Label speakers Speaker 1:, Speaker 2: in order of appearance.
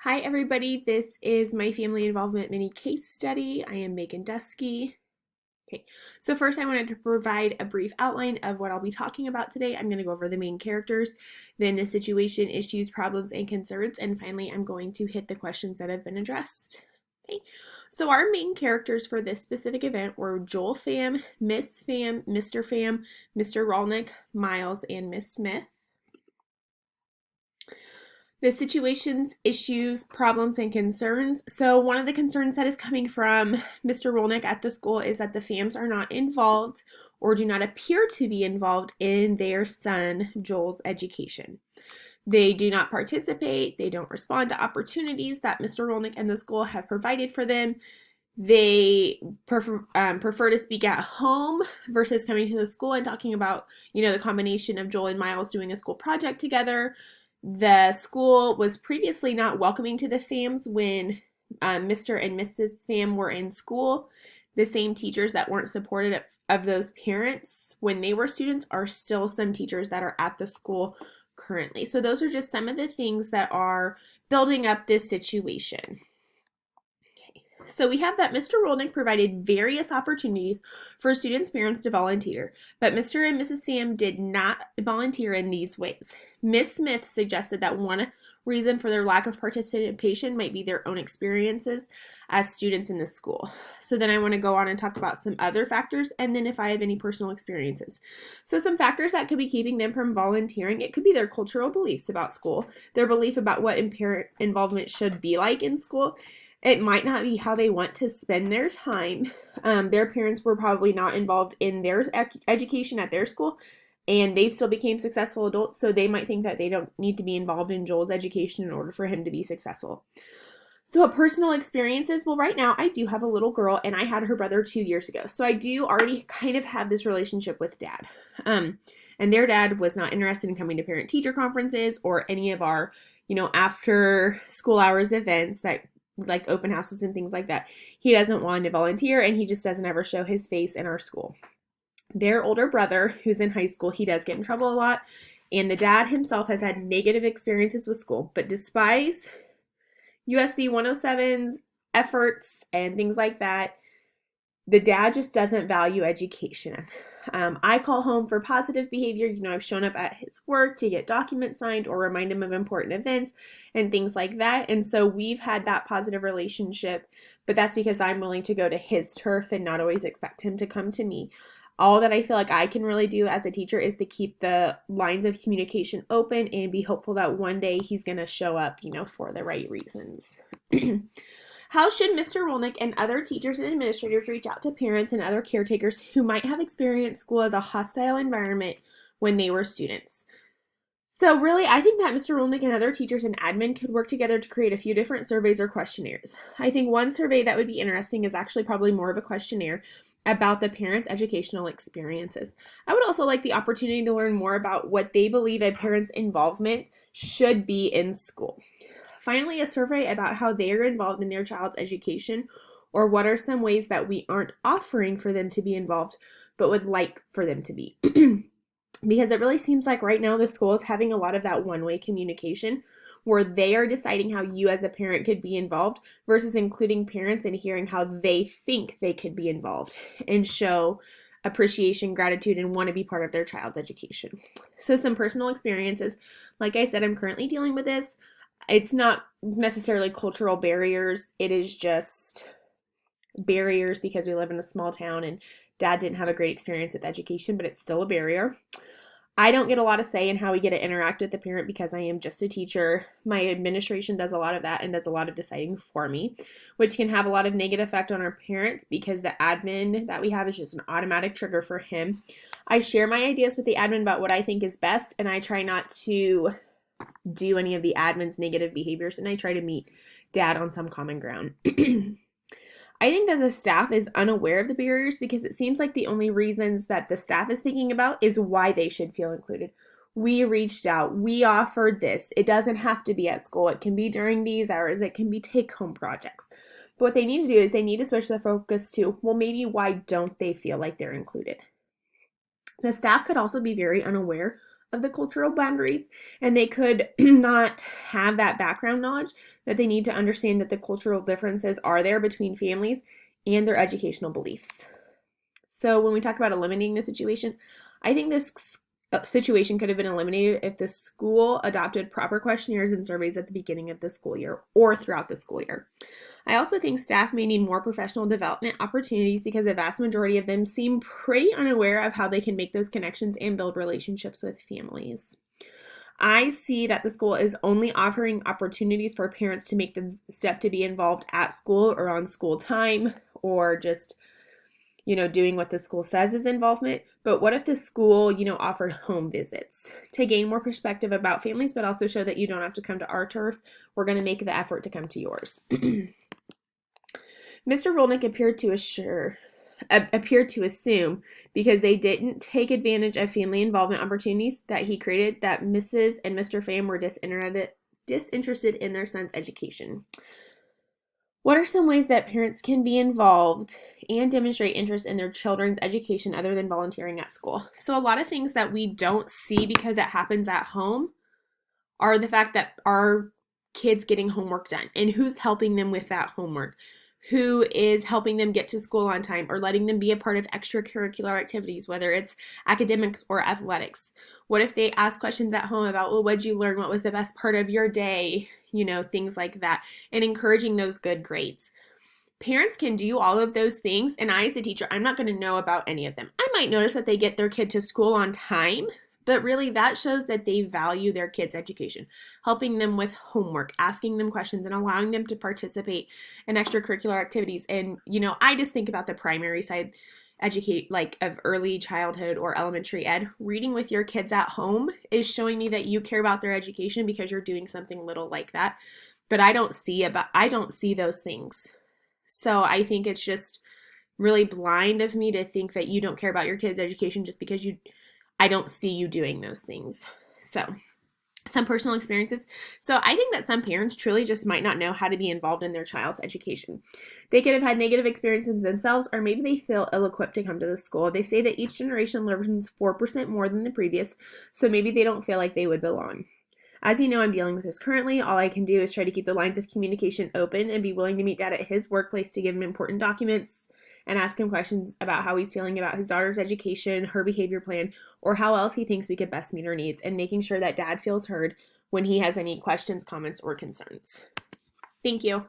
Speaker 1: Hi everybody, this is my family involvement mini case study. I am Megan Dusky. Okay, so first I wanted to provide a brief outline of what I'll be talking about today. I'm going to go over the main characters, then the situation, issues, problems, and concerns, and finally I'm going to hit the questions that have been addressed. Okay, so our main characters for this specific event were Joel Pham, Miss Pham, Mr. Pham, Mr. Rolnick, Miles, and Miss Smith. The situations, issues, problems, and concerns. So one of the concerns that is coming from Mr. Rolnick at the school is that the Phams are not involved or do not appear to be involved in their son Joel's education. They do not participate. They don't respond to opportunities that Mr. Rolnick and the school have provided for them. They prefer to speak at home versus coming to the school and talking about, the combination of Joel and Miles doing a school project together. The school was previously not welcoming to the Phams when Mr. and Mrs. Pham were in school. The same teachers that weren't supportive of those parents when they were students are still some teachers that are at the school currently. So those are just some of the things that are building up this situation. So we have that Mr. Rolnick provided various opportunities for students' parents to volunteer, but Mr. and Mrs. Pham did not volunteer in these ways. Miss Smith suggested that one reason for their lack of participation might be their own experiences as students in the school. So then I want to go on and talk about some other factors, and then if I have any personal experiences. So some factors that could be keeping them from volunteering, it could be their cultural beliefs about school, their belief about what parent involvement should be like in school. It might not be how they want to spend their time. Their parents were probably not involved in their education at their school, and they still became successful adults, so they might think that they don't need to be involved in Joel's education in order for him to be successful. So personal experiences, well, right now I do have a little girl, and I had her brother 2 years ago, so I do already kind of have this relationship with dad. And their dad was not interested in coming to parent-teacher conferences or any of our, after school hours events that like open houses and things like that. He doesn't want to volunteer, and he just doesn't ever show his face in our school. Their older brother, who's in high school, he does get in trouble a lot, and the dad himself has had negative experiences with school, but despises USD 107's efforts and things like that. The dad just doesn't value education. I call home for positive behavior. I've shown up at his work to get documents signed or remind him of important events and things like that. And so we've had that positive relationship, but that's because I'm willing to go to his turf and not always expect him to come to me. All that I feel like I can really do as a teacher is to keep the lines of communication open and be hopeful that one day he's going to show up, for the right reasons. How should Mr. Rolnick and other teachers and administrators reach out to parents and other caretakers who might have experienced school as a hostile environment when they were students? So really, I think that Mr. Rolnick and other teachers and admin could work together to create a few different surveys or questionnaires. I think one survey that would be interesting is actually probably more of a questionnaire about the parents' educational experiences. I would also like the opportunity to learn more about what they believe a parent's involvement should be in school. Finally, a survey about how they are involved in their child's education, or what are some ways that we aren't offering for them to be involved, but would like for them to be. Because it really seems like right now the school is having a lot of that one-way communication where they are deciding how you as a parent could be involved versus including parents and hearing how they think they could be involved and show appreciation, gratitude, and want to be part of their child's education. So some personal experiences. Like I said, I'm currently dealing with this. It's not necessarily cultural barriers. It is just barriers because we live in a small town and dad didn't have a great experience with education, but it's still a barrier. I don't get a lot of say in how we get to interact with the parent because I am just a teacher. My administration does a lot of that and does a lot of deciding for me, which can have a lot of negative effect on our parents because the admin that we have is just an automatic trigger for him. I share my ideas with the admin about what I think is best, and I try not to do any of the admin's negative behaviors, and I try to meet dad on some common ground. I think that the staff is unaware of the barriers because it seems like the only reasons that the staff is thinking about is why they should feel included. We reached out. We offered this. It doesn't have to be at school. It can be during these hours. It can be take-home projects. But what they need to do is they need to switch the focus to, well, maybe why don't they feel like they're included? The staff could also be very unaware of the cultural boundaries, and they could not have that background knowledge that they need to understand that the cultural differences are there between families and their educational beliefs. So when we talk about eliminating the situation, I think this situation could have been eliminated if the school adopted proper questionnaires and surveys at the beginning of the school year or throughout the school year. I also think staff may need more professional development opportunities because the vast majority of them seem pretty unaware of how they can make those connections and build relationships with families. I see that the school is only offering opportunities for parents to make the step to be involved at school or on school time or just doing what the school says is involvement. But what if the school, offered home visits to gain more perspective about families, but also show that you don't have to come to our turf? We're going to make the effort to come to yours. Mr. Rolnick appeared to assume because they didn't take advantage of family involvement opportunities that he created that Mrs. and Mr. Pham were disinterested in their son's education. What are some ways that parents can be involved and demonstrate interest in their children's education other than volunteering at school? So a lot of things that we don't see because it happens at home are the fact that our kids getting homework done and who's helping them with that homework, who is helping them get to school on time or letting them be a part of extracurricular activities, whether it's academics or athletics. What if they ask questions at home about, well, what'd you learn? What was the best part of your day? Things like that, and encouraging those good grades. Parents can do all of those things, and I, as the teacher, I'm not going to know about any of them. I might notice that they get their kid to school on time, but really that shows that they value their kids' education, helping them with homework, asking them questions, and allowing them to participate in extracurricular activities. And, I just think about the primary side, of early childhood or elementary ed. Reading with your kids at home is showing me that you care about their education because you're doing something little like that. But I don't see those things. So I think it's just really blind of me to think that you don't care about your kids' education just because I don't see you doing those things. So some personal experiences. So I think that some parents truly just might not know how to be involved in their child's education. They could have had negative experiences themselves, or maybe they feel ill-equipped to come to the school. They say that each generation learns 4% more than the previous, so maybe they don't feel like they would belong. As you know, I'm dealing with this currently. All I can do is try to keep the lines of communication open and be willing to meet Dad at his workplace to give him important documents and ask him questions about how he's feeling about his daughter's education, her behavior plan, or how else he thinks we could best meet her needs, and making sure that Dad feels heard when he has any questions, comments, or concerns. Thank you.